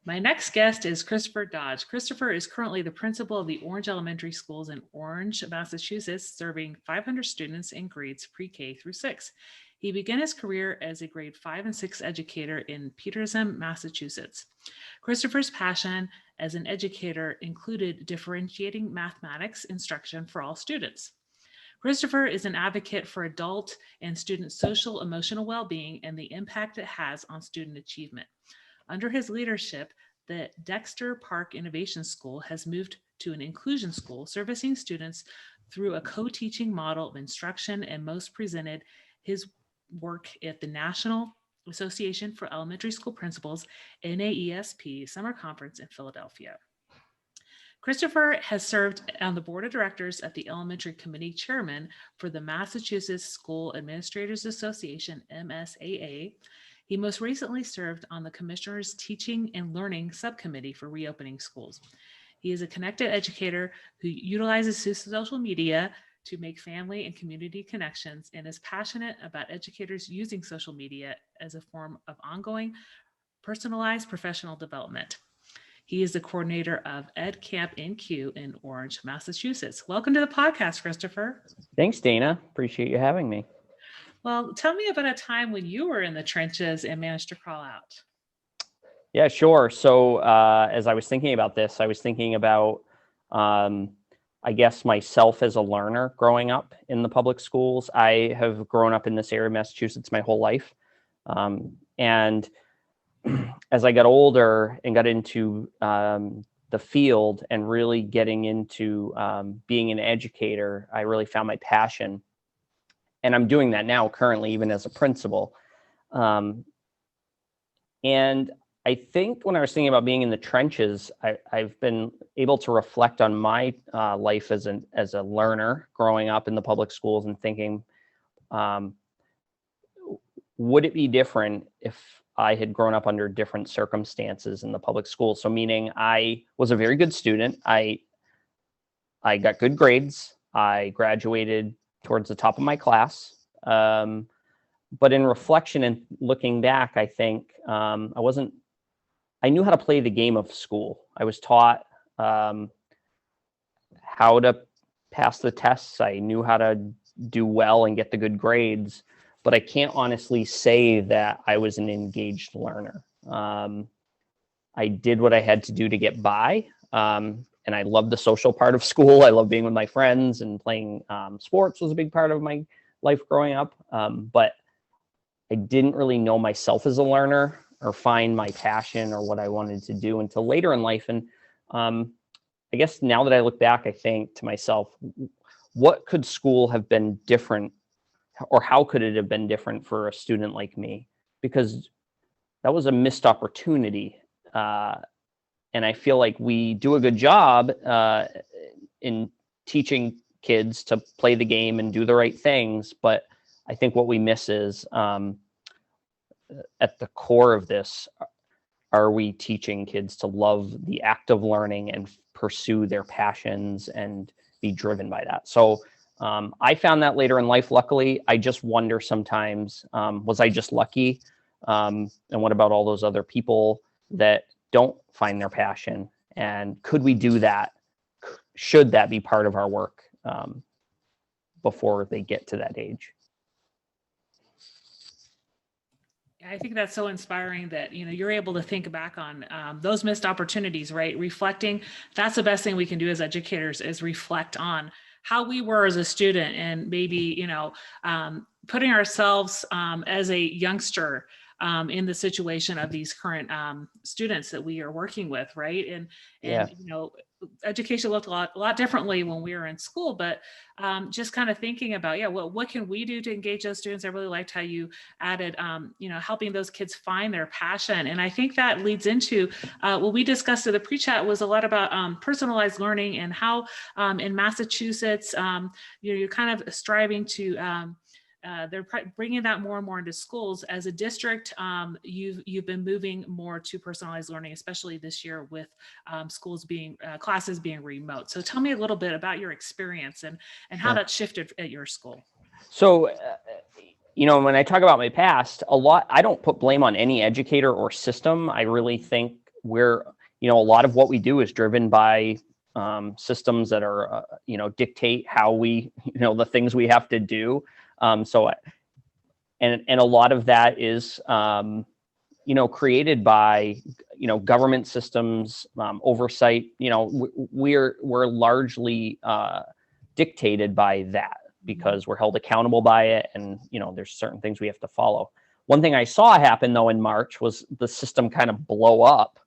My next guest is Christopher Dodge. Christopher is currently the principal of the Orange Elementary Schools in Orange, Massachusetts, serving 500 students in grades pre-K through 6. He began his career as a grade 5 and 6 educator in Petersham, Massachusetts. Christopher's passion as an educator included differentiating mathematics instruction for all students. Christopher is an advocate for adult and student social emotional well-being and the impact it has on student achievement. Under his leadership, the Dexter Park Innovation School has moved to an inclusion school servicing students through a co-teaching model of instruction and most presented his work at the National Association for Elementary School Principals, NAESP, Summer Conference in Philadelphia. Christopher has served on the board of directors at the elementary committee chairman for the Massachusetts School Administrators Association, MSAA. He most recently served on the Commissioner's Teaching and Learning Subcommittee for Reopening Schools. He is a connected educator who utilizes social media to make family and community connections and is passionate about educators using social media as a form of ongoing, personalized professional development. He is the coordinator of Ed Camp NQ in Orange, Massachusetts. Welcome to the podcast, Christopher. Thanks, Dana. Appreciate you having me. Well, tell me about a time when you were in the trenches and managed to crawl out. Yeah, sure. So as I was thinking about this, I was thinking about, I guess, myself as a learner growing up in the public schools. I have grown up in this area of Massachusetts my whole life. And as I got older and got into the field and really getting into being an educator, I really found my passion. And I'm doing that now currently, even as a principal. And I think when I was thinking about being in the trenches, I've been able to reflect on my life as a learner growing up in the public schools and thinking, would it be different if I had grown up under different circumstances in the public schools? So meaning I was a very good student. I got good grades. I graduated towards the top of my class. But in reflection and looking back, I think I knew how to play the game of school. I was taught how to pass the tests. I knew how to do well and get the good grades. But I can't honestly say that I was an engaged learner. I did what I had to do to get by. And I loved the social part of school. I loved being with my friends, and playing sports was a big part of my life growing up. But I didn't really know myself as a learner or find my passion or what I wanted to do until later in life. And I guess now that I look back, I think to myself, what could school have been different, or how could it have been different for a student like me? Because that was a missed opportunity. And I feel like we do a good job in teaching kids to play the game and do the right things. But I think what we miss is at the core of this, are we teaching kids to love the act of learning and pursue their passions and be driven by that? So I found that later in life, luckily. I just wonder sometimes, was I just lucky? And what about all those other people that don't find their passion? And could we do that? Should that be part of our work before they get to that age? I think that's so inspiring that, you're able to think back on those missed opportunities, right? Reflecting, that's the best thing we can do as educators, is reflect on how we were as a student, and maybe, putting ourselves as a youngster in the situation of these current students that we are working with, right? And Yeah. Education looked a lot differently when we were in school, but just kind of thinking about, what can we do to engage those students? I really liked how you added, helping those kids find their passion. And I think that leads into what we discussed in the pre-chat was a lot about personalized learning, and how in Massachusetts, you're kind of striving to they're bringing that more and more into schools. As a district, you've been moving more to personalized learning, especially this year with classes being remote. So tell me a little bit about your experience and how that shifted at your school. So, when I talk about my past, I don't put blame on any educator or system. I really think we're, a lot of what we do is driven by systems that are, dictate how we, the things we have to do. And a lot of that is, created by, government systems, oversight. We're largely dictated by that because we're held accountable by it, and there's certain things we have to follow. One thing I saw happen though in March was the system kind of blow up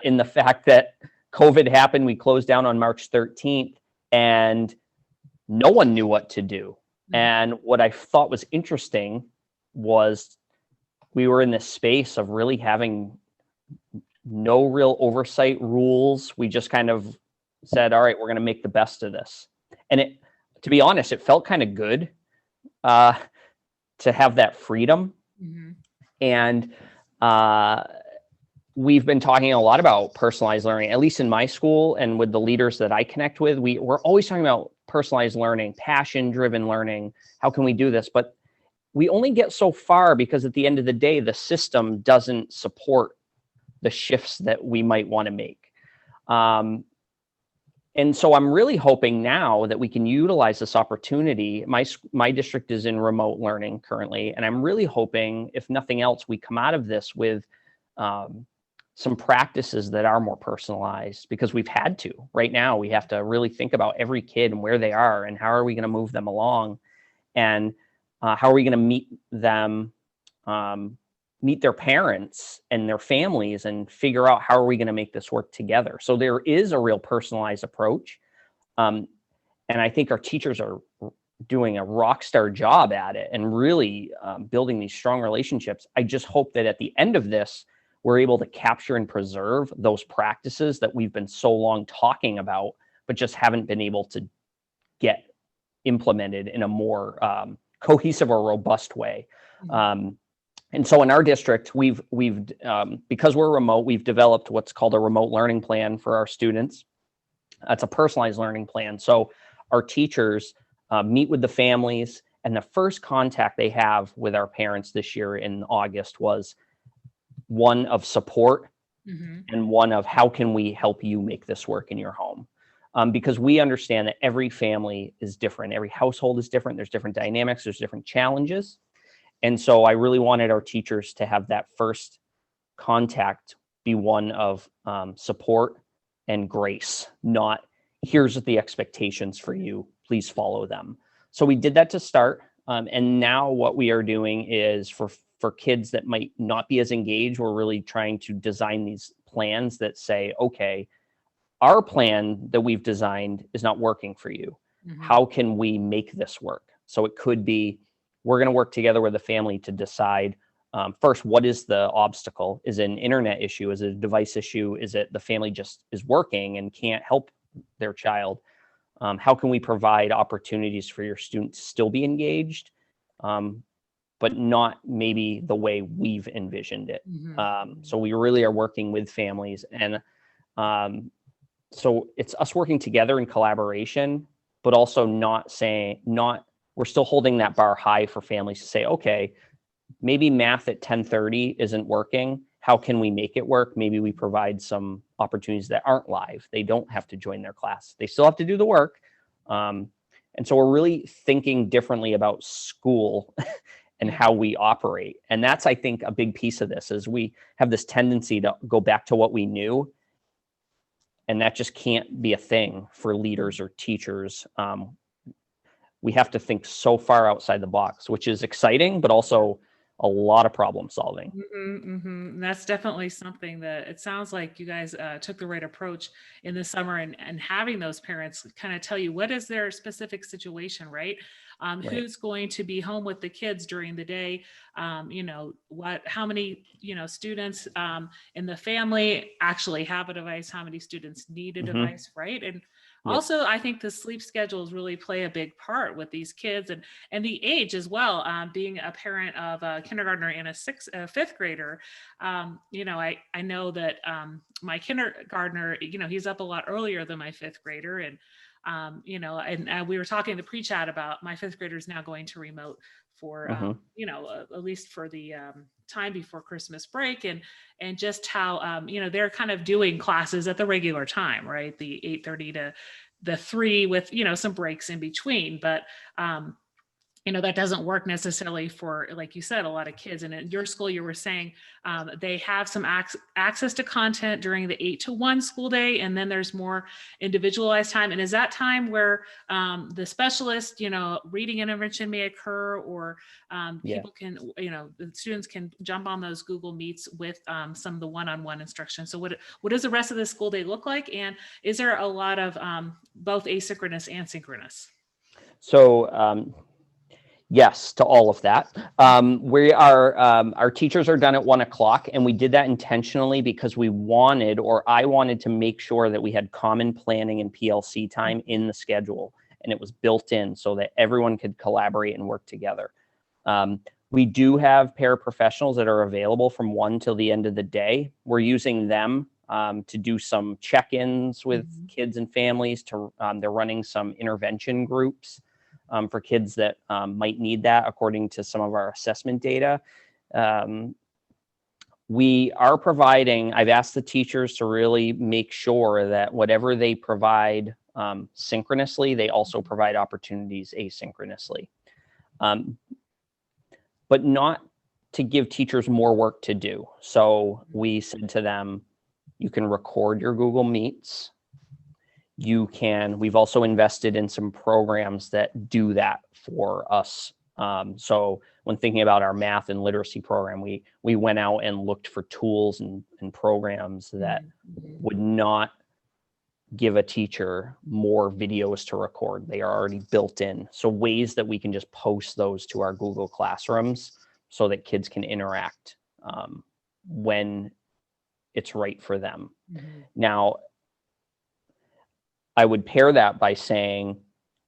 in the fact that COVID happened. We closed down on March 13th, and no one knew what to do. And what I thought was interesting was we were in this space of really having no real oversight rules. We just kind of said, all right, we're going to make the best of this. And to be honest, it felt kind of good to have that freedom. And we've been talking a lot about personalized learning, at least in my school and with the leaders that I connect with. We're always talking about personalized learning, passion-driven learning. How can we do this? But we only get so far because at the end of the day, the system doesn't support the shifts that we might want to make. And so I'm really hoping now that we can utilize this opportunity. My district is in remote learning currently, and I'm really hoping, if nothing else, we come out of this with some practices that are more personalized, because we've had to. Right now, we have to really think about every kid and where they are and how are we going to move them along, and how are we going to meet them, meet their parents and their families, and figure out how are we going to make this work together. So there is a real personalized approach. And I think our teachers are doing a rock star job at it and really building these strong relationships. I just hope that at the end of this, we're able to capture and preserve those practices that we've been so long talking about, but just haven't been able to get implemented in a more cohesive or robust way. And so in our district, we've because we're remote, we've developed what's called a remote learning plan for our students. It's a personalized learning plan. So our teachers meet with the families, and the first contact they have with our parents this year in August was one of support and one of how can we help you make this work in your home. Because we understand that every family is different. Every household is different. There's different dynamics. There's different challenges. And so I really wanted our teachers to have that first contact be one of support and grace, not here's the expectations for you, please follow them. So we did that to start. And now what we are doing is for kids that might not be as engaged, we're really trying to design these plans that say, okay, our plan that we've designed is not working for you. How can we make this work? So it could be, we're going to work together with the family to decide first, what is the obstacle? Is it an internet issue? Is it a device issue? Is it the family just is working and can't help their child? How can we provide opportunities for your student to still be engaged, but not maybe the way we've envisioned it? So we really are working with families, and so it's us working together in collaboration, but also we're still holding that bar high for families to say, okay, maybe math at 10:30 isn't working. How can we make it work? Maybe we provide some opportunities that aren't live. They don't have to join their class. They still have to do the work. And so we're really thinking differently about school and how we operate. And that's, I think, a big piece of this is we have this tendency to go back to what we knew. And that just can't be a thing for leaders or teachers. We have to think so far outside the box, which is exciting, but also a lot of problem solving. That's definitely something that it sounds like you guys took the right approach in the summer, and having those parents kind of tell you what is their specific situation, right? Right. Who's going to be home with the kids during the day? How many, students in the family actually have a device? How many students need a device, right? And also, I think the sleep schedules really play a big part with these kids, and the age as well. Being a parent of a kindergartner and a fifth grader, I know that my kindergartner, he's up a lot earlier than my fifth grader, and And we were talking in the pre-chat about my fifth graders now going to remote for, Hmm. at least for the time before Christmas break, and just how, they're kind of doing classes at the regular time, right? The 8:30 to the 3 with, some breaks in between. But, that doesn't work necessarily for, like you said, a lot of kids. And at your school, you were saying they have some access to content during the 8 to 1 school day, and then there's more individualized time. And is that time where the specialist, reading intervention may occur, or Yeah. people can, the students can jump on those Google Meets with some of the one-on-one instruction? So what does the rest of the school day look like? And is there a lot of both asynchronous and synchronous? So yes to all of that. Our teachers are done at 1 o'clock, and we did that intentionally because I wanted to make sure that we had common planning and PLC time in the schedule, and it was built in so that everyone could collaborate and work together. We do have paraprofessionals that are available from 1 till the end of the day. We're using them to do some check-ins with kids and families. They're running some intervention groups for kids that might need that according to some of our assessment data. We are providing, I've asked the teachers to really make sure that whatever they provide synchronously, they also provide opportunities asynchronously. But not to give teachers more work to do. So we said to them, you can record your Google Meets. We've also invested in some programs that do that for us. So when thinking about our math and literacy program, we went out and looked for tools and programs that would not give a teacher more videos to record. They are already built in. So ways that we can just post those to our Google Classrooms so that kids can interact when it's right for them. Now, I would pair that by saying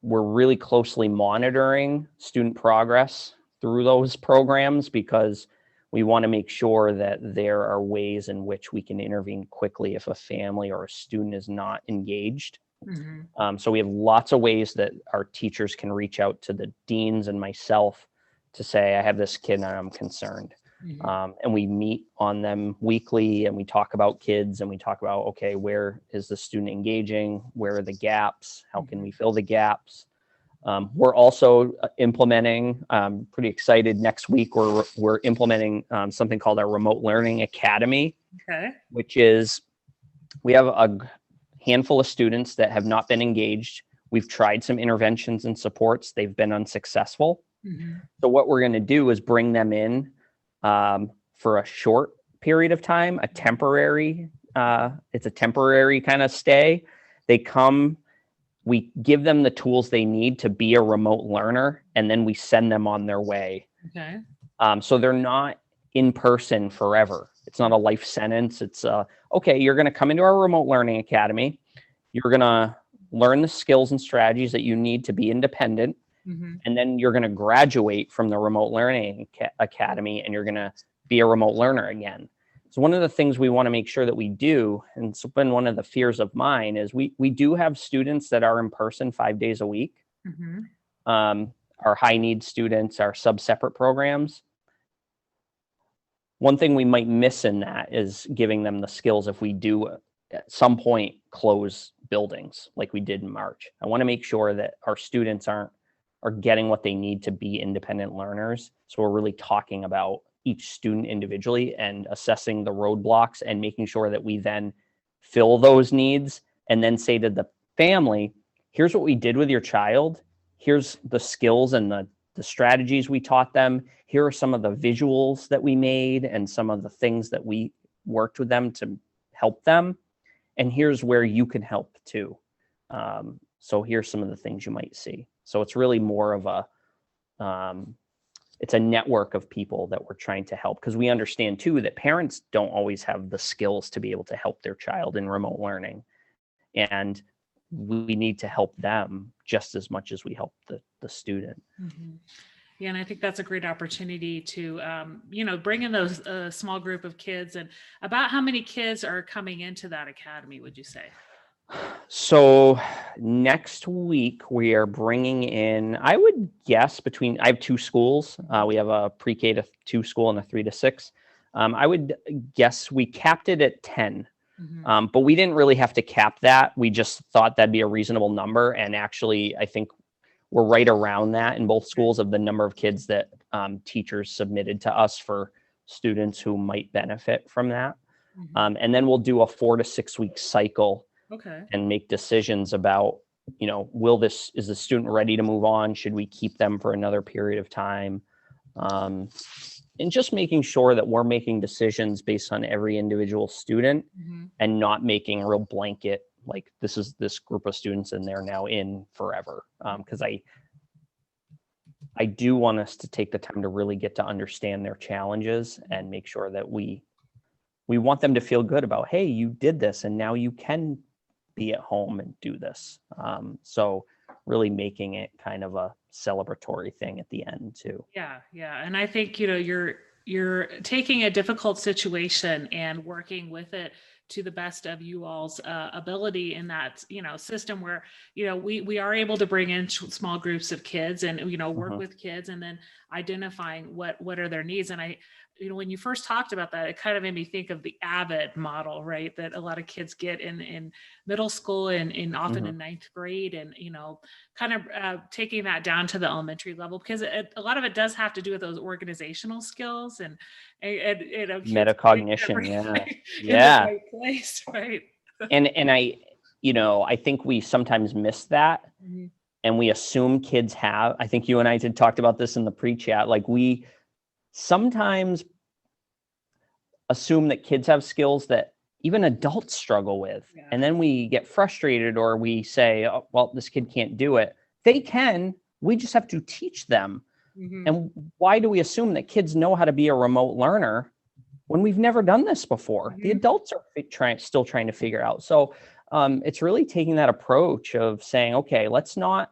we're really closely monitoring student progress through those programs, because we want to make sure that there are ways in which we can intervene quickly if a family or a student is not engaged. So we have lots of ways that our teachers can reach out to the deans and myself to say, I have this kid and I'm concerned. And we meet on them weekly, and we talk about kids, and we talk about, okay, where is the student engaging? Where are the gaps? How can we fill the gaps? We're also implementing, pretty excited, next week we're implementing something called our Remote Learning Academy, which is, we have a handful of students that have not been engaged. We've tried some interventions and supports. They've been unsuccessful. So what we're going to do is bring them in for a short period of time, it's a temporary kind of stay. They come, we give them the tools they need to be a remote learner, and then we send them on their way. So they're not in person forever. It's not a life sentence. It's okay, you're going to come into our Remote Learning Academy. You're going to learn the skills and strategies that you need to be independent. And then you're going to graduate from the Remote Learning Academy, and you're going to be a remote learner again. So one of the things we want to make sure that we do, and it's been one of the fears of mine, is we do have students that are in person 5 days a week. Our high need students, our sub-separate programs. One thing we might miss in that is giving them the skills if we do at some point close buildings like we did in March. I want to make sure that our students are getting what they need to be independent learners. So we're really talking about each student individually and assessing the roadblocks and making sure that we then fill those needs, and then say to the family, here's what we did with your child. Here's the skills and the strategies we taught them. Here are some of the visuals that we made and some of the things that we worked with them to help them. And here's where you can help too. So here's some of the things you might see. So it's really more of it's a network of people that we're trying to help, because we understand too that parents don't always have the skills to be able to help their child in remote learning. And we need to help them just as much as we help the student. Yeah, and I think that's a great opportunity to, bring in those small group of kids. And about how many kids are coming into that academy, would you say? So next week we are bringing in, I would guess I have two schools. We have a pre-K to 2 school and a 3 to 6. I would guess we capped it at 10. Mhm. But we didn't really have to cap that. We just thought that'd be a reasonable number. And actually, I think we're right around that in both Okay. schools of the number of kids that teachers submitted to us for students who might benefit from that. Mhm. And then we'll do a 4 to 6 week cycle Okay. and make decisions about, is the student ready to move on? Should we keep them for another period of time? And just making sure that we're making decisions based on every individual student Mhm. and not making real blanket, like this is this group of students and they're now in forever. Because I do want us to take the time to really get to understand their challenges and make sure that we want them to feel good about, hey, you did this and now you can be at home and do this. So really making it kind of a celebratory thing at the end too. Yeah, yeah. And I think, you're taking a difficult situation and working with it to the best of you all's ability in that, system where, we are able to bring in small groups of kids and, work Mhm. with kids and then identifying what are their needs. And when you first talked about that, it kind of made me think of the Avid model, right? That a lot of kids get in middle school and often Mhm. in ninth grade and, kind of taking that down to the elementary level because a lot of it does have to do with those organizational skills and kids getting Metacognition, yeah. everything in the Yeah. right place, right? And I think we sometimes miss that Mhm. and we assume kids have. I think you and I had talked about this in the pre-chat. Like we sometimes assume that kids have skills that even adults struggle with. Yeah. And then we get frustrated or we say, oh, well, this kid can't do it. They can. We just have to teach them. Hmm. And why do we assume that kids know how to be a remote learner when we've never done this before? The Hmm. adults are still trying to figure out. So it's really taking that approach of saying, okay, let's not.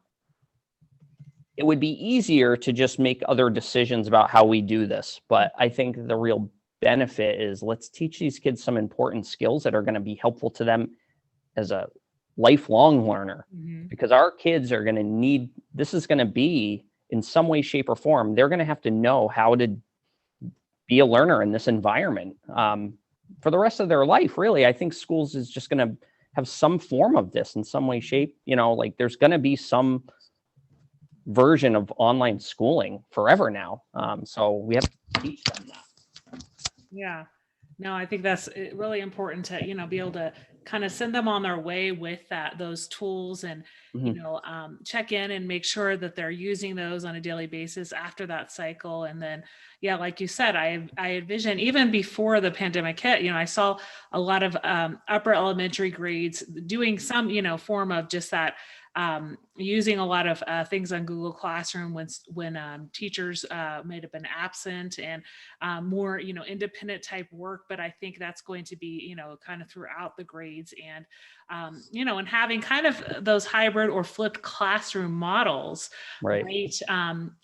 It would be easier to just make other decisions about how we do this. But I think the real benefit is let's teach these kids some important skills that are going to be helpful to them as a lifelong learner Hmm. because our kids are going to need this is going to be in some way shape or form they're going to have to know how to be a learner in this environment for the rest of their life. Really, I think schools is just going to have some form of this in some way shape, like there's going to be some version of online schooling forever now. So we have to teach them that. Yeah. No, I think that's really important to, be able to kind of send them on their way with those tools and, Mhm. check in and make sure that they're using those on a daily basis after that cycle. And then, yeah, like you said, I envision even before the pandemic hit, I saw a lot of upper elementary grades doing some, form of just that using a lot of things on Google Classroom when teachers might have been absent and more independent type work. But I think that's going to be kind of throughout the grades and and having kind of those hybrid or flipped classroom models, Right. right?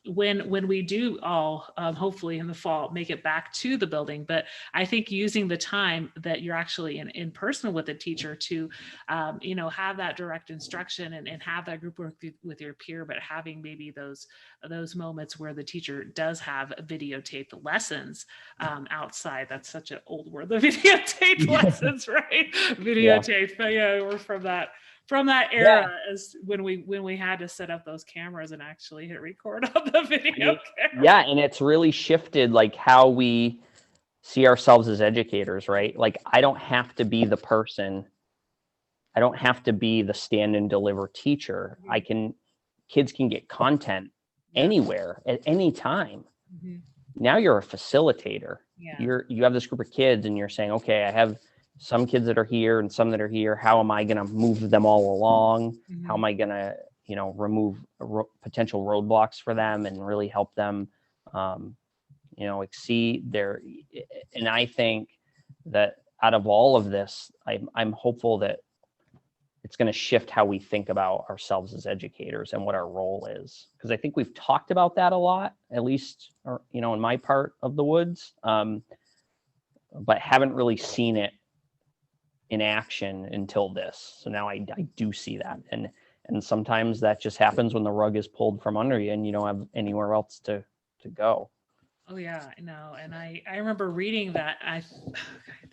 When we do all hopefully in the fall make it back to the building. But I think using the time that you're actually in person with a teacher to have that direct instruction and have that group work with your peer, but having maybe those moments where the teacher does have videotaped lessons outside. That's such an old word, the videotaped lessons, right? Yeah. Videotaped. But yeah, we're from that Yeah. era as when we had to set up those cameras and actually hit record on the I video mean, camera. yeah, and it's really shifted like how we see ourselves as educators, right? Like I don't have to be the person. I don't have to be the stand and deliver teacher. Mhm. Kids can get content Yeah. anywhere at any time. Mhm. Now you're a facilitator. Yeah. You have this group of kids and you're saying, okay, I have some kids that are here and some that are here. How am I going to move them all along? How Mhm. am I going to, remove potential roadblocks for them and really help them, exceed their, and I think that out of all of this, I'm hopeful that it's going to shift how we think about ourselves as educators and what our role is. Because I think we've talked about that a lot, at least, in my part of the woods, but haven't really seen it in action until this. So now I do see that. And sometimes that just happens when the rug is pulled from under you and you don't have anywhere else to go. Oh yeah, no, and I remember reading that. I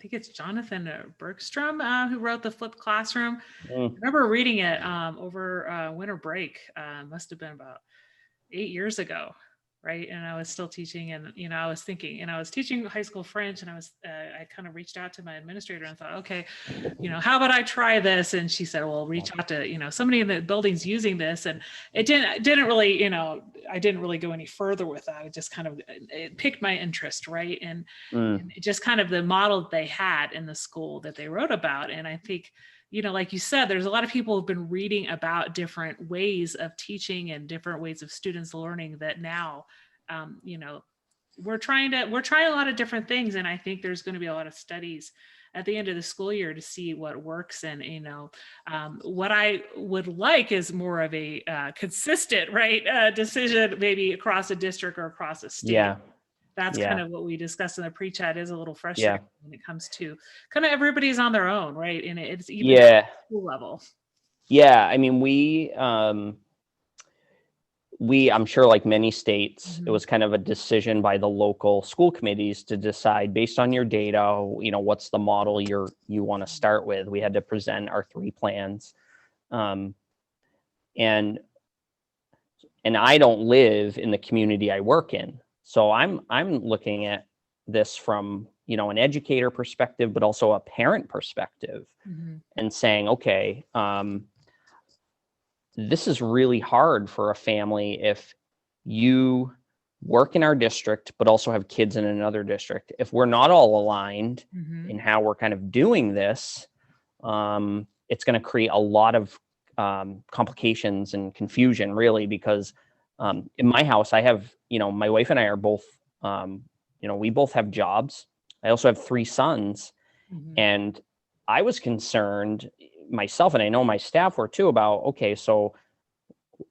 think it's Jonathan Bergstrom who wrote the Flipped Classroom. I Mm, remember reading it over winter break. Must have been about 8 years ago, right? And I was still teaching, and I was thinking, and I was teaching high school French, and I kind of reached out to my administrator and thought, okay, how about I try this? And she said, well, reach out to somebody in the building's using this, and it didn't really, I didn't really go any further with that. It just kind of it piqued my interest, right? And mm, just kind of the model that they had in the school that they wrote about. And I think, like you said, there's a lot of people who've been reading about different ways of teaching and different ways of students learning that now, um, you know, we're trying a lot of different things. And I think there's going to be a lot of studies at the end of the school year to see what works. And, what I would like is more of a consistent, right, decision, maybe across a district or across a state. yeah, That's kind yeah, of what we discussed in the pre-chat is a little yeah, frustrating when it comes to kind of everybody's on their own, right? And it's even at yeah, school level. yeah. I mean, I'm sure, like many states, it Mhm. was kind of a decision by the local school committees to decide based on your data, what's the model you want to start with. We had to present our 3 plans. Um, and and I don't live in the community I work in. So I'm looking at this from, an educator perspective, but also a parent perspective, Mhm. and saying, okay, this is really hard for a family if you work in our district, but also have kids in another district. If we're not all aligned Mhm. in how we're kind of doing this, it's going to create a lot of complications and confusion, really, because in my house, I have, my wife and I are both, we both have jobs. I also have 3 sons. Mhm. And I was concerned myself, and I know my staff were too, about, okay, so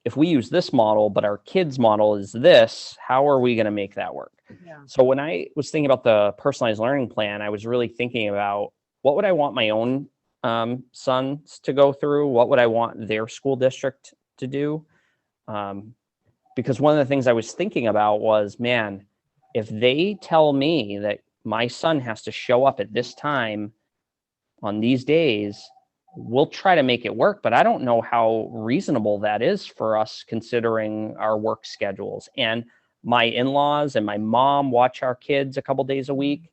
if we use this model, but our kids' model is this, how are we going to make that work? Yeah. So when I was thinking about the personalized learning plan, I was really thinking about what would I want my own sons to go through? What would I want their school district to do? Um, because one of the things I was thinking about was, man, if they tell me that my son has to show up at this time on these days, we'll try to make it work, but I don't know how reasonable that is for us considering our work schedules. And my in-laws and my mom watch our kids a couple days a week.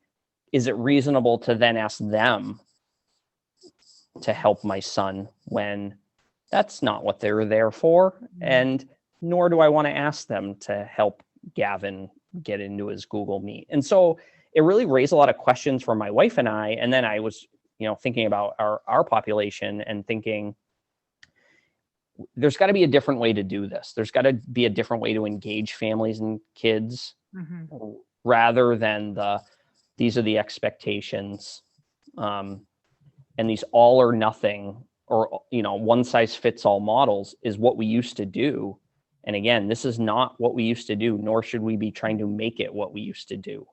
Is it reasonable to then ask them to help my son when that's not what they're there for? Mhm. And nor do I want to ask them to help Gavin get into his Google Meet. And so it really raised a lot of questions for my wife and I. And then I was, thinking about our population and thinking, there's got to be a different way to do this. There's got to be a different way to engage families and kids, Mhm. rather than these are the expectations, um, and these all or nothing, or one size fits all models is what we used to do. And again, this is not what we used to do, nor should we be trying to make it what we used to do.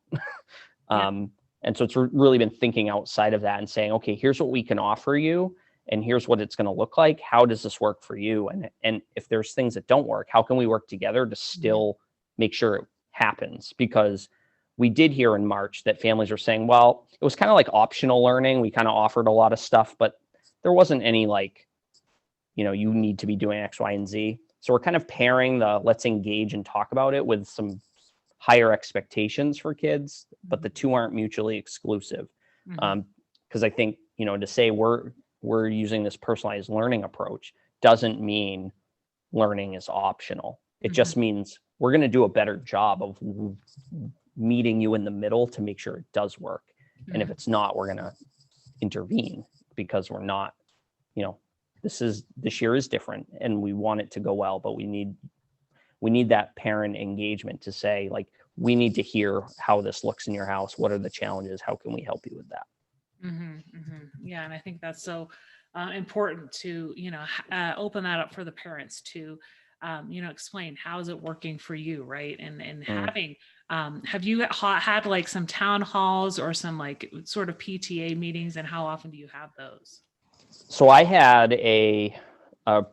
Yeah. um, and so it's really been thinking outside of that and saying, okay, here's what we can offer you, and here's what it's going to look like. How does this work for you? And if there's things that don't work, how can we work together to Mhm. still make sure it happens? Because we did hear in March that families were saying, well, it was kind of like optional learning. We kind of offered a lot of stuff, but there wasn't any like, you need to be doing X, Y, and Z. So we're kind of pairing the let's engage and talk about it with some higher expectations for kids, but the Mhm. two aren't mutually exclusive. Mhm. Because I think, to say we're using this personalized learning approach doesn't mean learning is optional. It Mhm. just means we're going to do a better job of meeting you in the middle to make sure it does work. And if Mhm. it's not, we're going to intervene, because we're not, you know, this year is different and we want it to go well, but we need that parent engagement to say, like, we need to hear how this looks in your house. What are the challenges? How can we help you with that? Mhm. Mhm. Yeah, and I think that's so important to open that up for the parents to explain how is it working for you, right? And Mm, having Have you had like some town halls or some like sort of PTA meetings, and how often do you have those? So I had a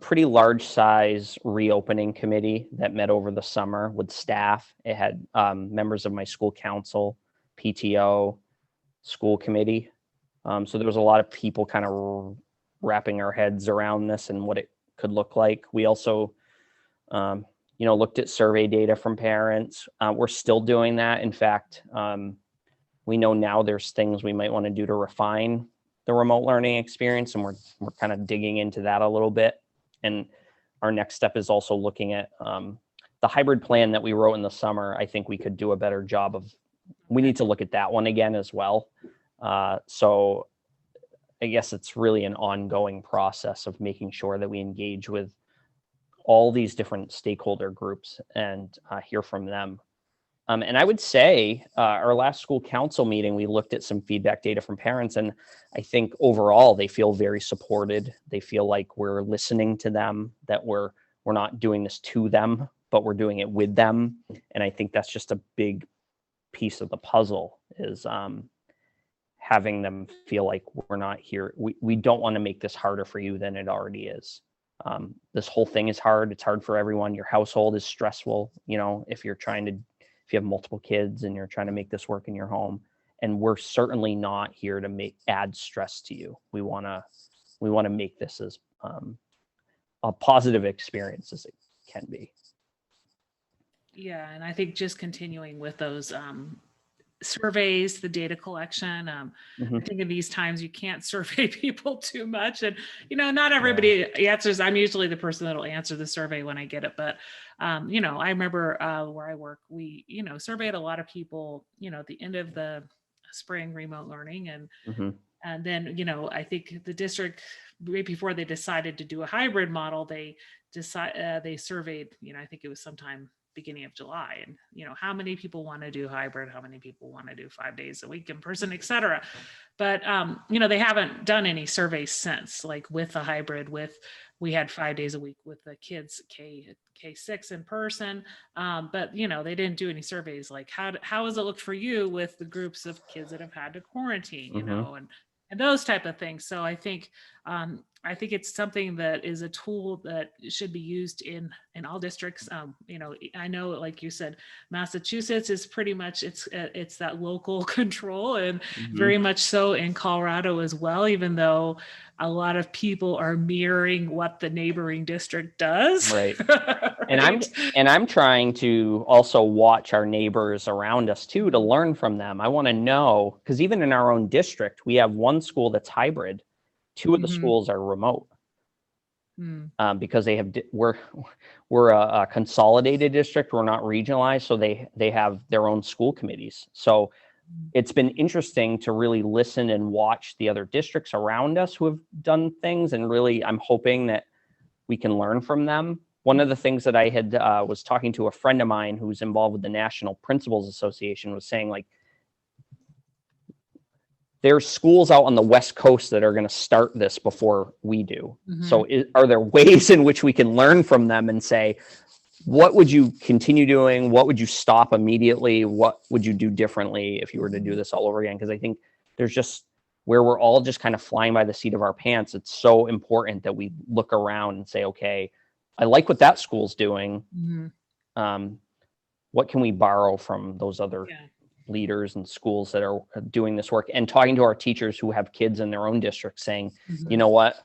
pretty large size reopening committee that met over the summer with staff. It had members of my school council, PTO, school committee. So there was a lot of people kind of wrapping our heads around this and what it could look like. We also, looked at survey data from parents. We're still doing that. In fact, we know now there's things we might want to do to refine the remote learning experience, and we're kind of digging into that a little bit. And our next step is also looking at the hybrid plan that we wrote in the summer. I think we could do a better job of. We need to look at that one again as well. So I guess it's really an ongoing process of making sure that we engage with all these different stakeholder groups and hear from them. And I would say our last school council meeting, we looked at some feedback data from parents, and I think overall they feel very supported. They feel like we're listening to them, that we're not doing this to them, but we're doing it with them. And I think that's just a big piece of the puzzle, is having them feel like we're not here. We don't want to make this harder for you than it already is. This whole thing is hard. It's hard for everyone. Your household is stressful. If you have multiple kids and you're trying to make this work in your home, and we're certainly not here to add stress to you. We want to make this as a positive experience as it can be. Yeah, and I think just continuing with those surveys, the data collection. I think in these times you can't survey people too much, and not everybody answers. I'm usually the person that'll answer the survey when I get it, but I remember where I work, we surveyed a lot of people at the end of the spring remote learning, and then I think the district, right before they decided to do a hybrid model, they surveyed, I think it was sometime beginning of July, and how many people want to do hybrid, how many people want to do 5 days a week in person, et cetera. But they haven't done any surveys since, like with the hybrid, we had 5 days a week with the kids K6 in person, but they didn't do any surveys like how has it looked for you with the groups of kids that have had to quarantine, and those type of things. So I think it's something that is a tool that should be used in all districts. I know, like you said, Massachusetts is pretty much it's that local control, and very much so in Colorado as well, even though a lot of people are mirroring what the neighboring district does. Right. Right? And I'm trying to also watch our neighbors around us too, to learn from them. I want to know, because even in our own district, we have one school that's hybrid. Two of the schools are remote because we're a consolidated district. We're not regionalized, so they have their own school committees. So it's been interesting to really listen and watch the other districts around us who have done things, and really I'm hoping that we can learn from them. One of the things that I had was talking to a friend of mine who's involved with the National Principals Association, was saying, like, there's schools out on the West Coast that are going to start this before we do. So are there ways in which we can learn from them and say, what would you continue doing? What would you stop immediately? What would you do differently if you were to do this all over again? Because I think there's just, where we're all just kind of flying by the seat of our pants, it's so important that we look around and say, okay, I like what that school's doing. What can we borrow from those other leaders and schools that are doing this work? And talking to our teachers who have kids in their own district, saying, you know what,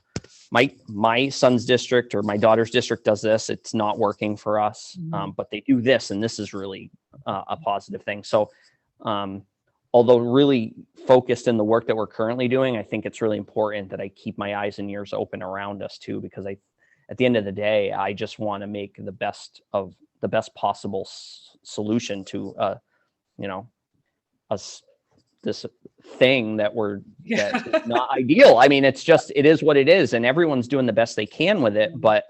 my son's district or my daughter's district does this. It's not working for us, but they do this, and this is really a positive thing. So although really focused in the work that we're currently doing, I think it's really important that I keep my eyes and ears open around us too, because at the end of the day, I just want to make the best possible solution to, this thing that that is not ideal. I mean, it is what it is, and everyone's doing the best they can with it, but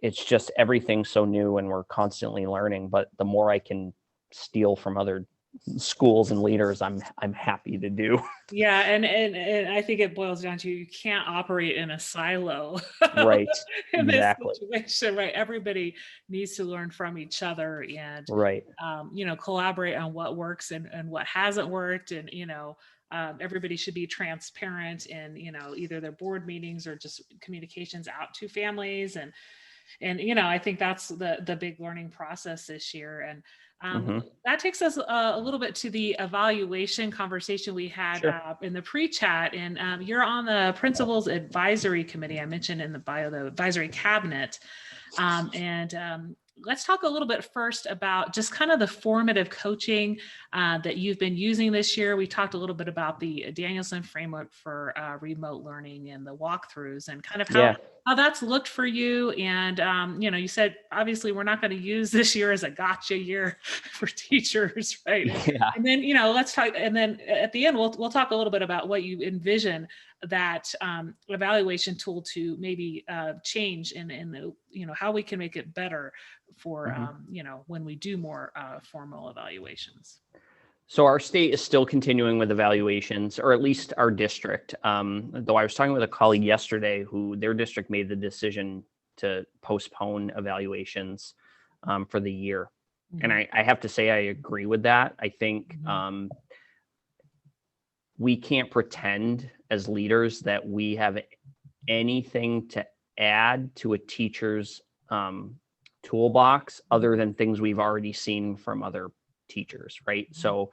it's just everything's so new and we're constantly learning. But the more I can steal from other schools and leaders, I'm happy to do. Yeah, and I think it boils down to you can't operate in a silo Right. in this Exactly. situation, right? Everybody needs to learn from each other and Right. collaborate on what works and what hasn't worked, and everybody should be transparent in either their board meetings or just communications out to families, and I think that's the big learning process this year. And Hmm. that takes us a little bit to the evaluation conversation we had Sure. in the pre-chat. And you're on the principals advisory committee. I mentioned in the bio, the advisory cabinet. And let's talk a little bit first about just kind of the formative coaching that you've been using this year. We talked a little bit about the Danielson framework for remote learning and the walkthroughs and kind of Yeah. how that's looked for you. And, you said, obviously, we're not going to use this year as a gotcha year for teachers, right? Yeah. And then, let's talk. And then at the end, we'll talk a little bit about what you envision that evaluation tool to maybe change in the, how we can make it better for, Hmm. when we do more formal evaluations. So our state is still continuing with evaluations, or at least our district. Though I was talking with a colleague yesterday who their district made the decision to postpone evaluations for the year. And Mhm. I have to say, I agree with that. I think Mhm. we can't pretend as leaders that we have anything to add to a teacher's toolbox other than things we've already seen from other teachers, right? So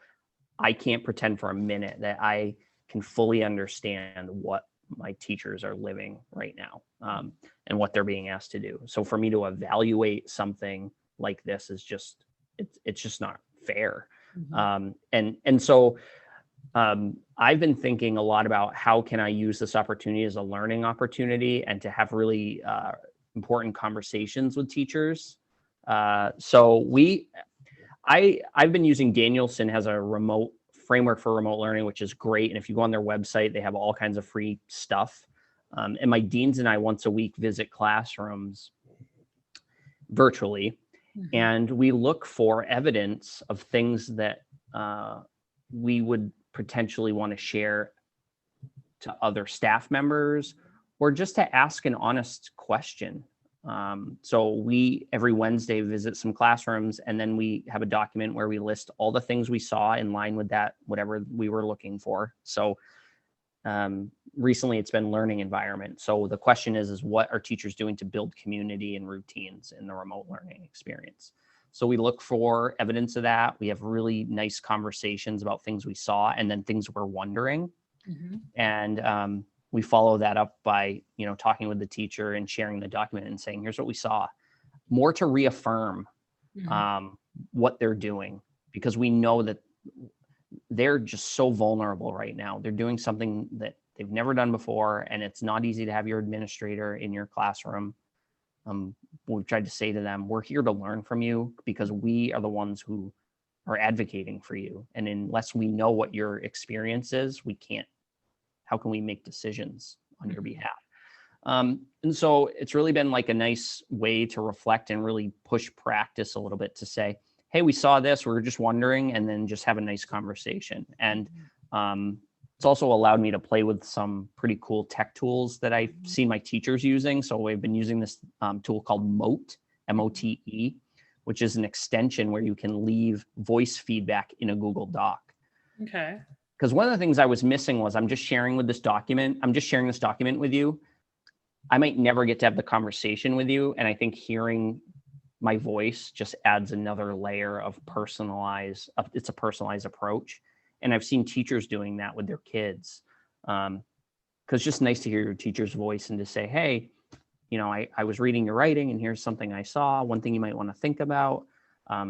I can't pretend for a minute that I can fully understand what my teachers are living right now, and what they're being asked to do. So for me to evaluate something like this is just it's just not fair. Mhm. And so I've been thinking a lot about how can I use this opportunity as a learning opportunity and to have really important conversations with teachers. I've been using Danielson as a remote framework for remote learning, which is great. And if you go on their website, they have all kinds of free stuff. And my deans and I once a week visit classrooms virtually, Mhm. and we look for evidence of things that we would potentially want to share to other staff members or just to ask an honest question. So we every Wednesday visit some classrooms, and then we have a document where we list all the things we saw in line with that, whatever we were looking for. So recently it's been learning environment. So the question is what are teachers doing to build community and routines in the remote learning experience? So we look for evidence of that. We have really nice conversations about things we saw and then things we're wondering. Mhm. And we follow that up by talking with the teacher and sharing the document and saying, here's what we saw, more to reaffirm Mhm. um, what they're doing, because we know that they're just so vulnerable right now. They're doing something that they've never done before, and it's not easy to have your administrator in your classroom. We've tried to say to them, we're here to learn from you because we are the ones who are advocating for you, and unless we know what your experience is, we can't how can we make decisions on your Mhm. behalf? And so it's really been like a nice way to reflect and really push practice a little bit to say, hey, we saw this, we were just wondering, and then just have a nice conversation. And Mhm. it's also allowed me to play with some pretty cool tech tools that I've Mhm. seen my teachers using. So we've been using this tool called Mote, Mhm. MOTE, which is an extension where you can leave voice feedback in a Google Doc. Okay. Because one of the things I was missing was I'm just sharing this document with you. I might never get to have the conversation with you. And I think hearing my voice just adds another layer of it's a personalized approach. And I've seen teachers doing that with their kids. Because it's just nice to hear your teacher's voice and to say, hey, I was reading your writing and here's something I saw, one thing you might want to think about.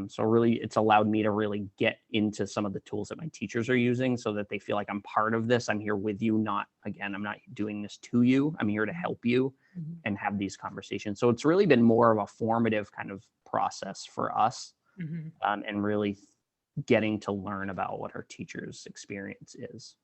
So really, it's allowed me to really get into some of the tools that my teachers are using so that they feel like I'm part of this. I'm here with you, I'm not doing this to you. I'm here to help you Mhm. and have these conversations. So it's really been more of a formative kind of process for us, Mhm. and really getting to learn about what our teachers' experience is.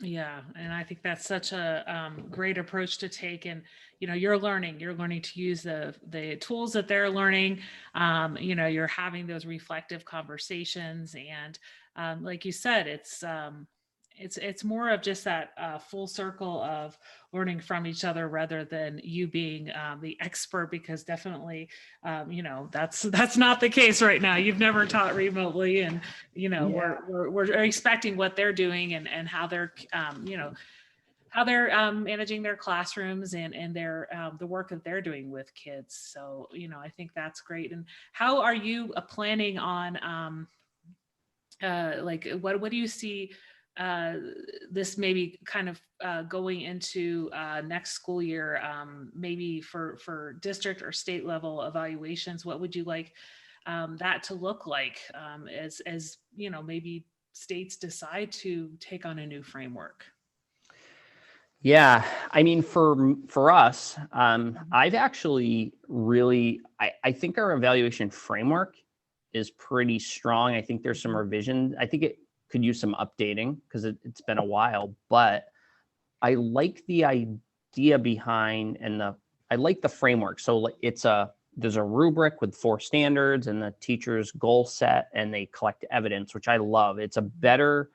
Yeah, and I think that's such a great approach to take. And you're learning to use the tools that they're learning. You're having those reflective conversations, and like you said, it's more of just that full circle of learning from each other rather than you being the expert, because definitely that's not the case right now. You've never taught remotely, and Yeah. we're expecting what they're doing, and how they're how they're managing their classrooms, and their the work that they're doing with kids. So I think that's great. And how are you planning on like what do you see uh, this maybe kind of going into next school year, maybe for district or state level evaluations? What would you like that to look like, as maybe states decide to take on a new framework? Yeah, I mean, for us, I've actually really, I think our evaluation framework is pretty strong. I think there's some Mhm. revision. I think it could use some updating because it's been a while, but I like the idea behind I like the framework. So there's a rubric with 4 standards and the teacher's goal set, and they collect evidence, which I love. It's a better,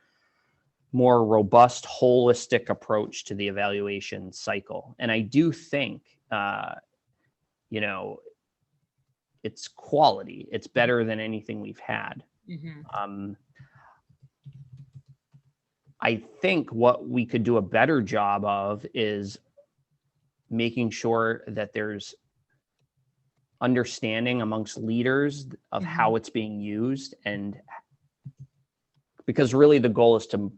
more robust, holistic approach to the evaluation cycle. And I do think, you know, it's quality. It's better than anything we've had. Mhm. Um, I think what we could do a better job of is making sure that there's understanding amongst leaders of Mhm. how it's being used, and because really the goal is to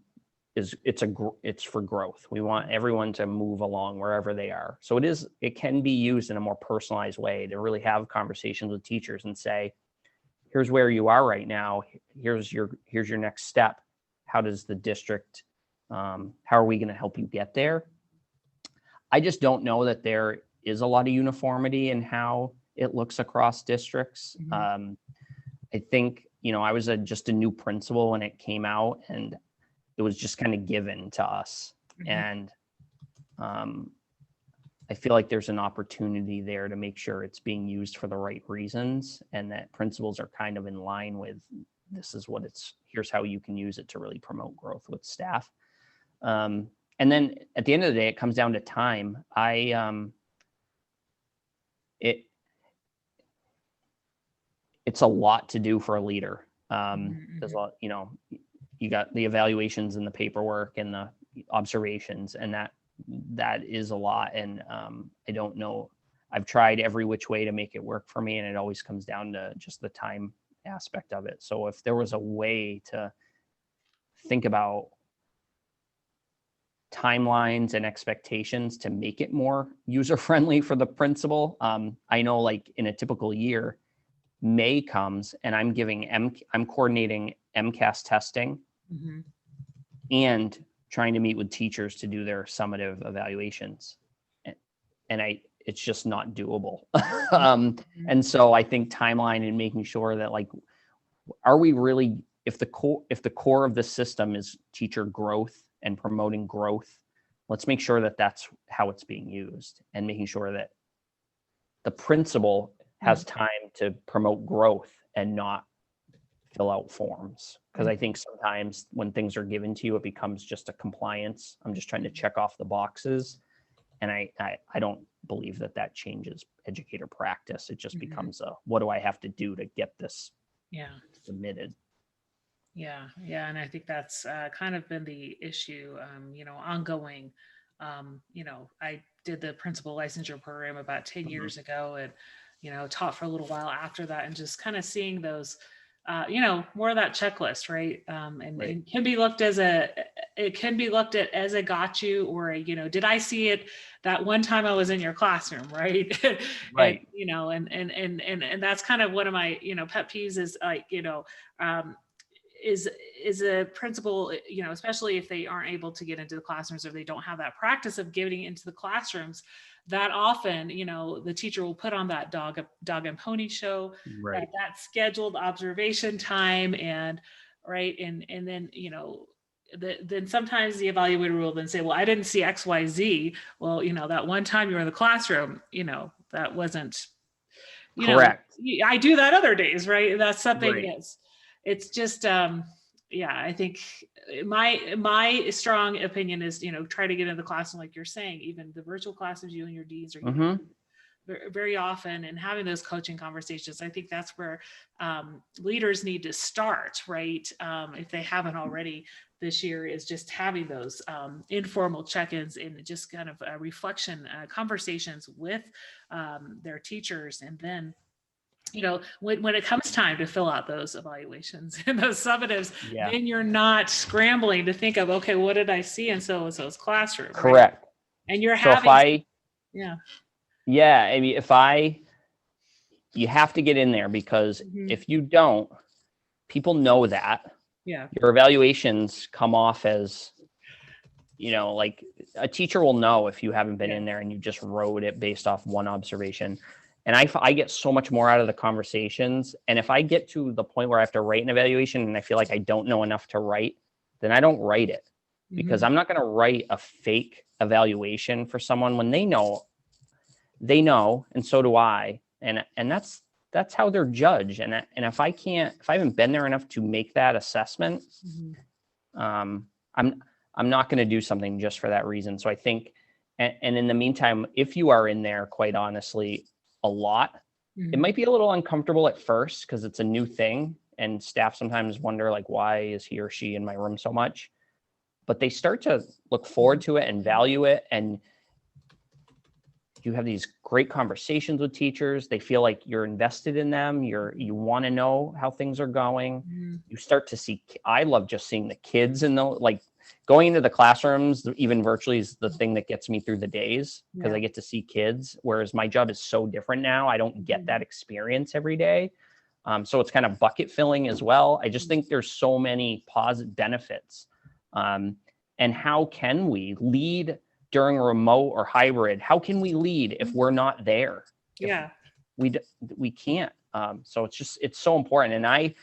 it's for growth. We want everyone to move along wherever they are. So it can be used in a more personalized way to really have conversations with teachers and say, here's where you are right now. Here's your next step. How does the district, how are we going to help you get there? I just don't know that there is a lot of uniformity in how it looks across districts. Mhm. I think, I was just a new principal when it came out, and it was just kind of given to us. Mhm. And um, I feel like there's an opportunity there to make sure it's being used for the right reasons, and that principals are kind of in line with, here's how you can use it to really promote growth with staff. And then at the end of the day, it comes down to time. It it's a lot to do for a leader. There's a Mhm. lot, you got the evaluations and the paperwork and the observations, and that is a lot. And I don't know. I've tried every which way to make it work for me, and it always comes down to just the time aspect of it. So if there was a way to think about timelines and expectations to make it more user friendly for the principal, I know, like in a typical year, May comes and I'm coordinating MCAS testing Mhm. and trying to meet with teachers to do their summative evaluations. And it's just not doable. Mhm. And so I think timeline and making sure that, like, are we really, if the core of the system is teacher growth and promoting growth, let's make sure that that's how it's being used, and making sure that the principal has Mhm. time to promote growth and not fill out forms. Because I Mhm. think sometimes when things are given to you, it becomes just a compliance. I'm just trying to Mhm. check off the boxes. And I don't believe that changes educator practice. It just Mhm. becomes what do I have to do to get this Yeah. submitted? Yeah, yeah, and I think that's kind of been the issue, ongoing. I did the principal licensure program about 10 Mhm. years ago, and taught for a little while after that, and just kind of seeing those, more of that checklist, right? And Right. it can be looked as it can be looked at as a got you, or a, did I see it that one time I was in your classroom, right? And Right. and that's kind of one of my pet peeves is like um, is is a principal, especially if they aren't able to get into the classrooms, or they don't have that practice of getting into the classrooms that often. The teacher will put on that dog and pony show, Right. that scheduled observation time, and right, and then then sometimes the evaluator will then say, well, I didn't see XYZ. Well, that one time you were in the classroom, that wasn't, you know Correct. I do that other days, right? That's something Right. that's, it's just yeah, I think my strong opinion is, try to get into the classroom like you're saying, even the virtual classes you and your deans are getting Mm-hmm. very often, and having those coaching conversations. I think that's where leaders need to start, right? If they haven't already this year, is just having those informal check-ins and just kind of reflection conversations with their teachers. And then when it comes time to fill out those evaluations and those summatives, Yeah, then you're not scrambling to think of, okay, what did I see in so and so's classroom, right? correct. And you're So if having, I, yeah. yeah, I mean, you have to get in there, because Mhm. if you don't, people know that Yeah. your evaluations come off as, like a teacher will know if you haven't been Yeah. in there and you just wrote it based off one observation. And I get so much more out of the conversations. And if I get to the point where I have to write an evaluation and I feel like I don't know enough to write, then I don't write it, because Mhm. I'm not going to write a fake evaluation for someone when they know, and so do I. And that's how they're judged. And if I haven't been there enough to make that assessment, Mhm. um, I'm not going to do something just for that reason. So I think, and in the meantime, if you are in there, quite honestly, a lot, it Mhm. might be a little uncomfortable at first because it's a new thing, and staff sometimes wonder, like, why is he or she in my room so much? But they start to look forward to it and value it, and you have these great conversations with teachers. They feel like you're invested in them. You want to know how things are going. Mhm. You start to see, I love just seeing the kids in the, like, going into the classrooms, even virtually, is the thing that gets me through the days, because Yeah. I get to see kids, whereas my job is so different now. I don't get Mhm. that experience every day. So it's kind of bucket filling as well. I just think there's so many positive benefits. Um, and how can we lead during a remote or hybrid? How can we lead if we're not there? If Yeah. we can't. So it's so important. And I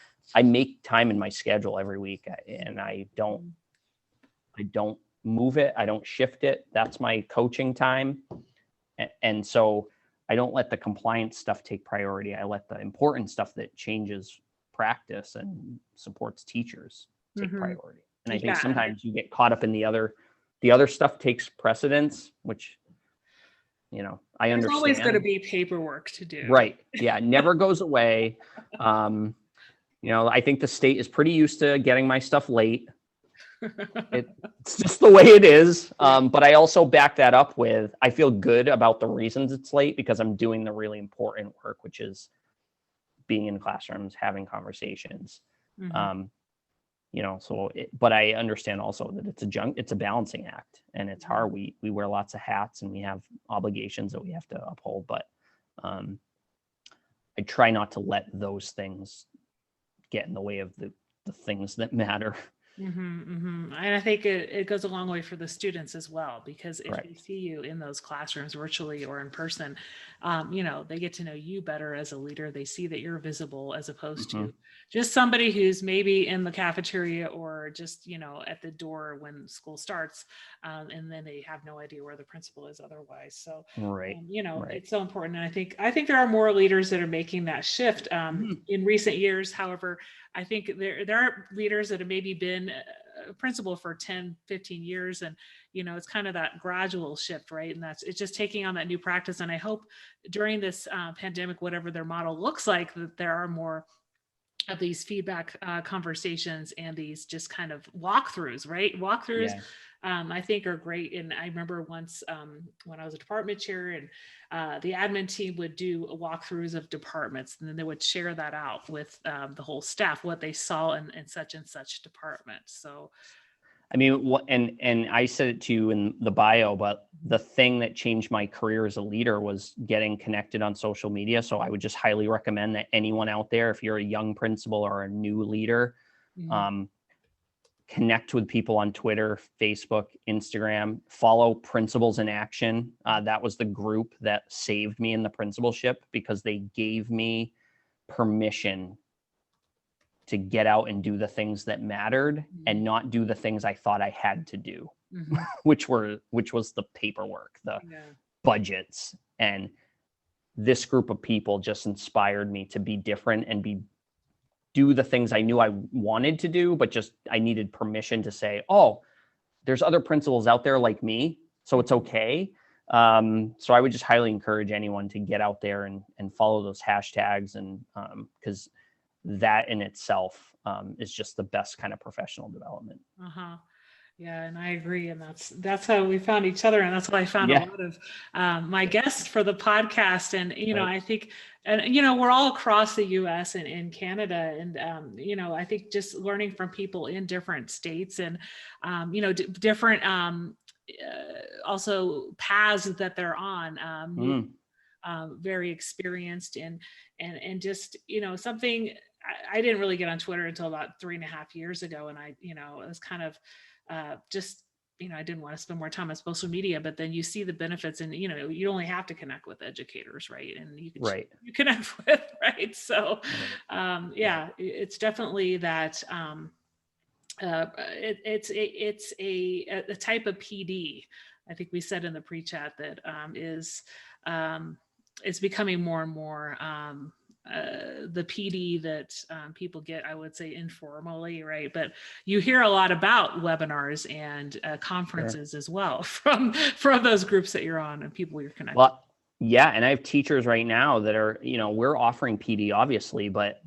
make time in my schedule every week, and I don't move it. I don't shift it. That's my coaching time. And so I don't let the compliance stuff take priority. I let the important stuff that changes practice and supports teachers take Mhm. priority. And I think Yeah. sometimes you get caught up in the other stuff takes precedence, which, I There's always going to understand. be paperwork to do. Right. Yeah. It never goes away. Um, I think the state is pretty used to getting my stuff late. It's just the way it is. Yeah. But I also back that up with, I feel good about the reasons it's late, because I'm doing the really important work, which is being in classrooms, having conversations. Mhm. Um, but I understand also that it's a balancing act, and it's Mhm. hard. We wear lots of hats, and we have obligations that we have to uphold. But um, I try not to let those things get in the way of the things that matter. And I think it goes a long way for the students as well, because if they Correct. see you in those classrooms virtually or in person, they get to know you better as a leader. They see that you're visible, as opposed Hmm. to just somebody who's maybe in the cafeteria or just, at the door when school starts. And then they have no idea where the principal is otherwise. So, Right. Right. it's so important. And I think there are more leaders that are making that shift Mhm. in recent years. However, I think there are leaders that have maybe been a principal for 10, 15 years. And, it's kind of that gradual shift, right? And it's just taking on that new practice. And I hope during this pandemic, whatever their model looks like, that there are more of these feedback conversations and these just kind of walkthroughs, right? Walkthroughs, Yeah. I think are great. And I remember once when I was a department chair, and the admin team would do walkthroughs of departments, and then they would share that out with the whole staff, what they saw in such and such department. So, I mean, and I said it to you in the bio, but the thing that changed my career as a leader was getting connected on social media. So I would just highly recommend that anyone out there, if you're a young principal or a new leader, mhm. um, connect with people on Twitter, Facebook, Instagram, follow Principals in Action. That was the group that saved me in the principalship, because they gave me permission to get out and do the things that mattered Mhm. and not do the things I thought I had to do, Mhm. which was the paperwork, the Yeah. budgets. And this group of people just inspired me to be different and be do the things I knew I wanted to do, but just I needed permission to say, oh, there's other principals out there like me, so it's okay. So I would just highly encourage anyone to get out there and follow those hashtags, and because that in itself is just the best kind of professional development. Uh-huh. Yeah, and I agree. And that's how we found each other. And that's how I found a Yeah, lot of my guests for the podcast. And, right. I think, and, we're all across the US and in Canada. And, I think just learning from people in different states and, different also paths that they're on, Mm, very experienced and just, something I didn't really get on Twitter until about 3.5 years ago. And it was kind of just, I didn't want to spend more time on social media, but then you see the benefits and, you only have to connect with educators, right? And right. you connect with, right? So, Right. yeah, it's definitely that, it's a type of PD. I think we said in the pre-chat that it's becoming more and more the PD that people get, I would say informally, right? But you hear a lot about webinars and Sure. conferences as well from those groups that you're on and people you're connected. Well, yeah, and I have teachers right now that are, we're offering PD obviously, but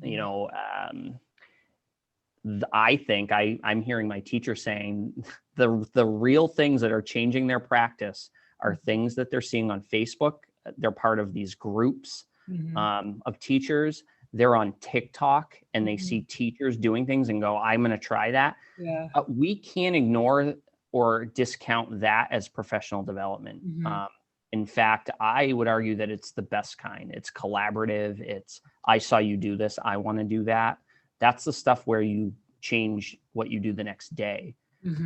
I think I'm hearing my teachers saying the real things that are changing their practice are things that they're seeing on Facebook. They're part of these groups Mhm. of teachers. They're on TikTok and they see Mhm. teachers doing things and go, I'm going to try that. Yeah. We can't ignore or discount that as professional development. Mhm. In fact, I would argue that it's the best kind. It's collaborative. It's, I saw you do this, I want to do that. That's the stuff where you change what you do the next day,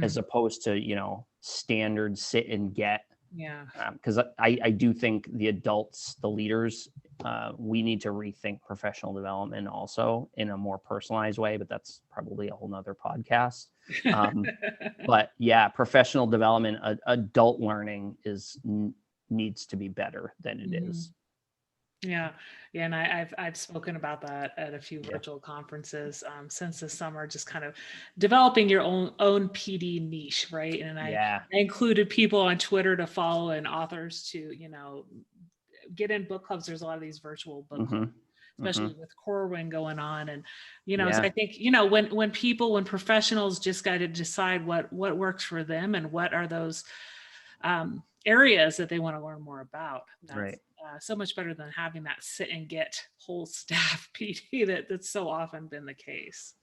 as Mhm. opposed to, standard sit and get. Yeah. Because I do think the adults, the leaders, we need to rethink professional development also in a more personalized way, but that's probably a whole nother podcast. But yeah, professional development, adult learning needs to be better than it Mhm. is. Yeah, yeah, and I've spoken about that at a few Yeah. virtual conferences since the summer, just kind of developing your own PD niche, right? And Yeah. I included people on Twitter to follow and authors to get in book clubs. There's a lot of these virtual book clubs, Hmm. Hmm. especially with Corwin going on, and so Yeah. I think when professionals just got to decide what works for them and what are those areas that they want to learn more about. That's Right. so much better than having that sit and get whole staff PD that's so often been the case.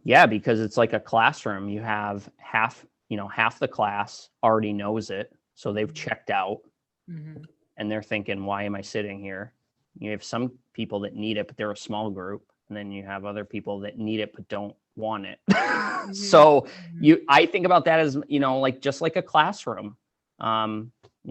Yeah, because it's like a classroom. You have half the class already knows it, so they've checked out Mm-hmm. and they're thinking, why am I sitting here? You have some people that need it, but they're a small group, and then you have other people that need it but don't want it. Mm-hmm. So Mm-hmm. I think about that as, like just like a classroom.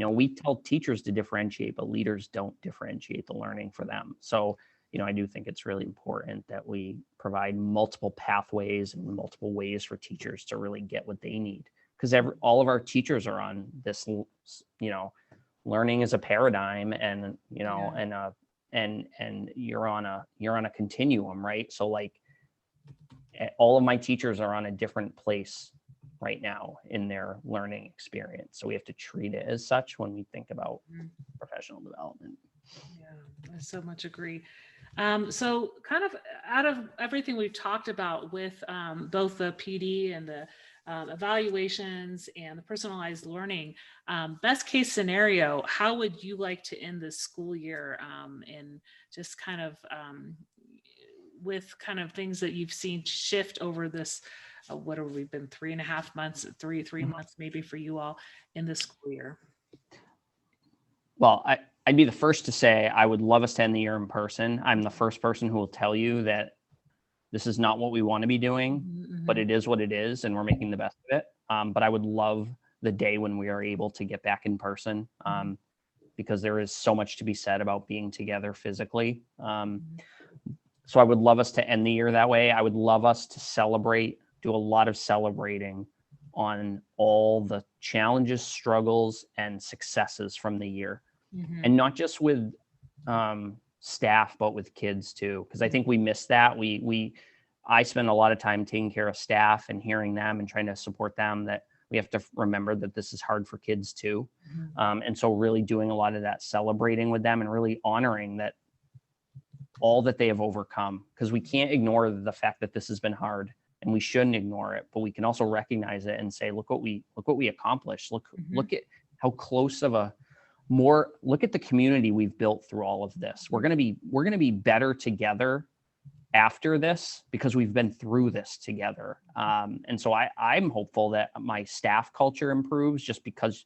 We tell teachers to differentiate, but leaders don't differentiate the learning for them. So I do think it's really important that we provide multiple pathways and multiple ways for teachers to really get what they need, because all of our teachers are on this, learning is a paradigm, and Yeah. and you're on a continuum, right? So like all of my teachers are on a different place right now in their learning experience, so we have to treat it as such when we think about Mhm. professional development. Yeah, I so much agree. So, kind of out of everything we've talked about with both the PD and the evaluations and the personalized learning, best case scenario, how would you like to end this school year? And just kind of with kind of things that you've seen shift over this, what have we been 3.5 months, three months maybe for you all in this school year? Well, I'd be the first to say I would love us to end the year in person. I'm the first person who will tell you that this is not what we want to be doing, but Mm-hmm. it is what it is, and we're making the best of it. But I would love the day when we are able to get back in person, because there is so much to be said about being together physically. So I would love us to end the year that way. I would love us to celebrate, do a lot of celebrating on all the challenges, struggles, and successes from the year, Mm-hmm. and not just with staff, but with kids too. Cause I think we miss that. I spend a lot of time taking care of staff and hearing them and trying to support them, that we have to remember that this is hard for kids too. And so really doing a lot of that, celebrating with them and really honoring that all that they have overcome, because we can't ignore the fact that this has been hard, and we shouldn't ignore it, but we can also recognize it and say, look what we accomplished. Look at how close of look at the community we've built through all of this. We're going to be better together after this because we've been through this together. And so I'm hopeful that my staff culture improves, just because,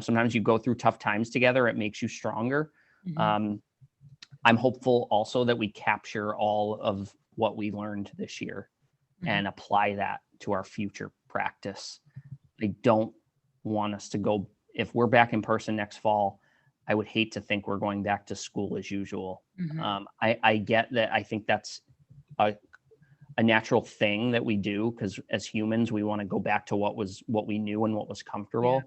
sometimes you go through tough times together, it makes you stronger. I'm hopeful also that we capture all of what we learned this year and apply that to our future practice. I don't want us to go, if we're back in person next fall, I would hate to think we're going back to school as usual. I get that. I think that's a natural thing that we do, because as humans, we want to go back to what we knew and what was comfortable.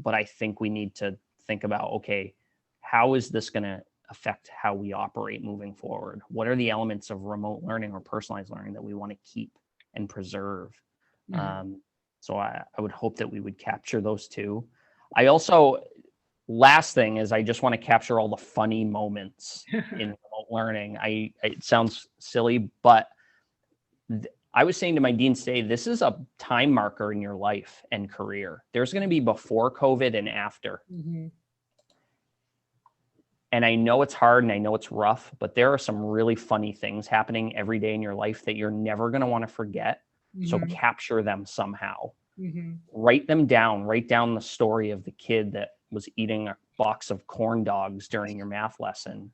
But I think we need to think about, okay, how is this going to affect how we operate moving forward? What are the elements of remote learning or personalized learning that we want to keep and preserve? So I would hope that we would capture those too. I also, last thing is, I just want to capture all the funny moments in remote learning. It sounds silly, but I was saying to my dean today, this is a time marker in your life and career. There's going to be before COVID and after. And I know it's hard and I know it's rough, but there are some really funny things happening every day in your life that you're never going to want to forget. So capture them somehow. Write them down. Write down the story of the kid that was eating a box of corn dogs during your math lesson.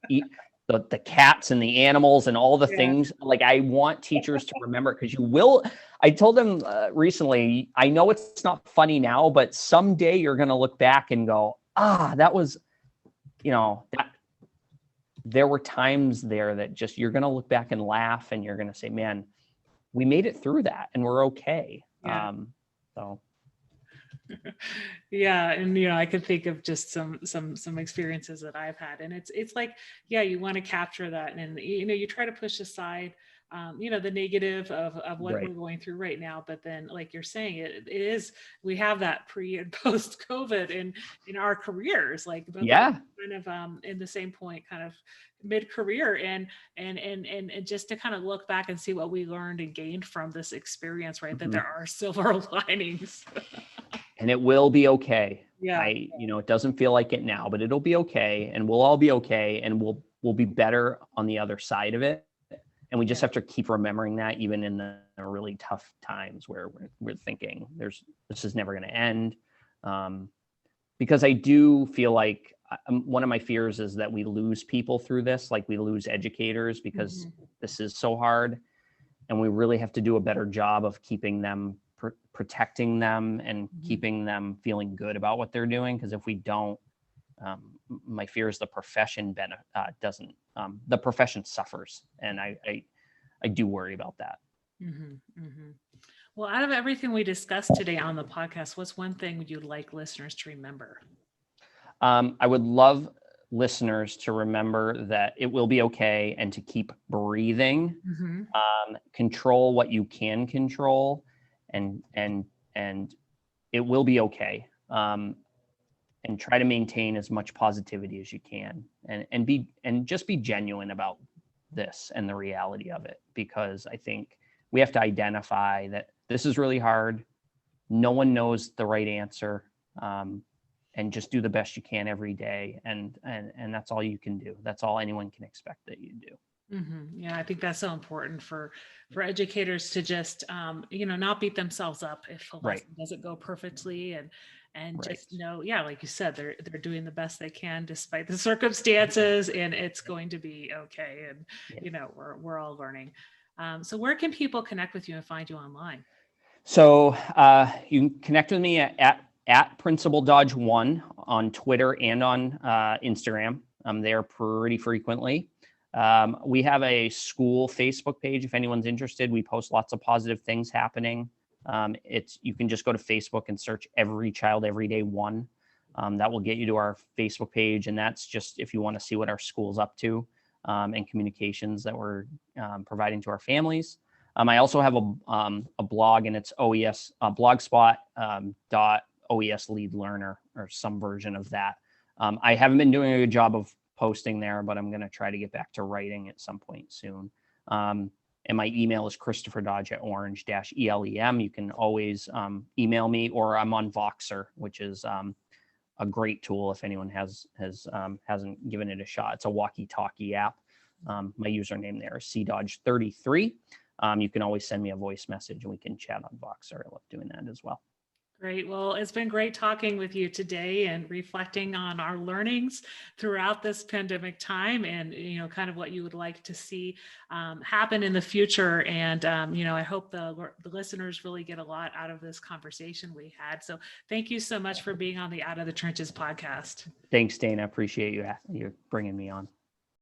Eat the cats and the animals and all the things. Like, I want teachers to remember, because you will. I told them recently, I know it's not funny now, but someday you're going to look back and go, that was, that there were times there that just, you're going to look back and laugh, and you're going to say, man, we made it through that and we're okay. So. Yeah. And, I could think of just some experiences that I've had, and it's like, you want to capture that. And, you try to push aside, the negative of what we're going through right now. But then, like you're saying, it is, we have that pre and post COVID in our careers, like, kind of in the same point, kind of mid-career, and just to kind of look back and see what we learned and gained from this experience, right? That there are silver linings. And it will be okay. Yeah. It doesn't feel like it now, but it'll be okay, and we'll all be okay, and we'll be better on the other side of it. And we just have to keep remembering that, even in the really tough times where we're thinking this is never going to end. Because I do feel like one of my fears is that we lose people through this, like we lose educators, because this is so hard, and we really have to do a better job of keeping them, protecting them, and keeping them feeling good about what they're doing. Because if we don't, my fear is the profession doesn't. The profession suffers, and I do worry about that. Well, out of everything we discussed today on the podcast, what's one thing you'd like listeners to remember? I would love listeners to remember that it will be okay, and to keep breathing. Control what you can control, and it will be okay. And try to maintain as much positivity as you can, and just be genuine about this and the reality of it, because I think we have to identify that this is really hard. No one knows the right answer, and just do the best you can every day. And that's all you can do. That's all anyone can expect that you do. Yeah, I think that's so important for educators to just, not beat themselves up if a lesson doesn't go perfectly, and just know, like you said, they're doing the best they can despite the circumstances, and it's going to be okay. And, we're all learning. So where can people connect with you and find you online? So you can connect with me at Principal Dodge 1 on Twitter and on Instagram. I'm there pretty frequently. We have a school Facebook page. If anyone's interested, we post lots of positive things happening. You can just go to Facebook and search Every Child Every Day 1. That will get you to our Facebook page. And that's just if you want to see what our school's up to and communications that we're providing to our families. I also have a blog, and it's OES blogspot dot OES lead learner, or some version of that. I haven't been doing a good job of posting there, but I'm going to try to get back to writing at some point soon. And my email is christopher.dodge@orange-elem. You can always email me, or I'm on Voxer, which is a great tool if anyone hasn't given it a shot. It's a walkie-talkie app. My username there is cdodge33. You can always send me a voice message and we can chat on Voxer. I love doing that as well. Great. Well, it's been great talking with you today and reflecting on our learnings throughout this pandemic time, and kind of what you would like to see happen in the future. And I hope the listeners really get a lot out of this conversation we had. So thank you so much for being on the Out of the Trenches podcast. Thanks, Dana. Appreciate you bringing me on.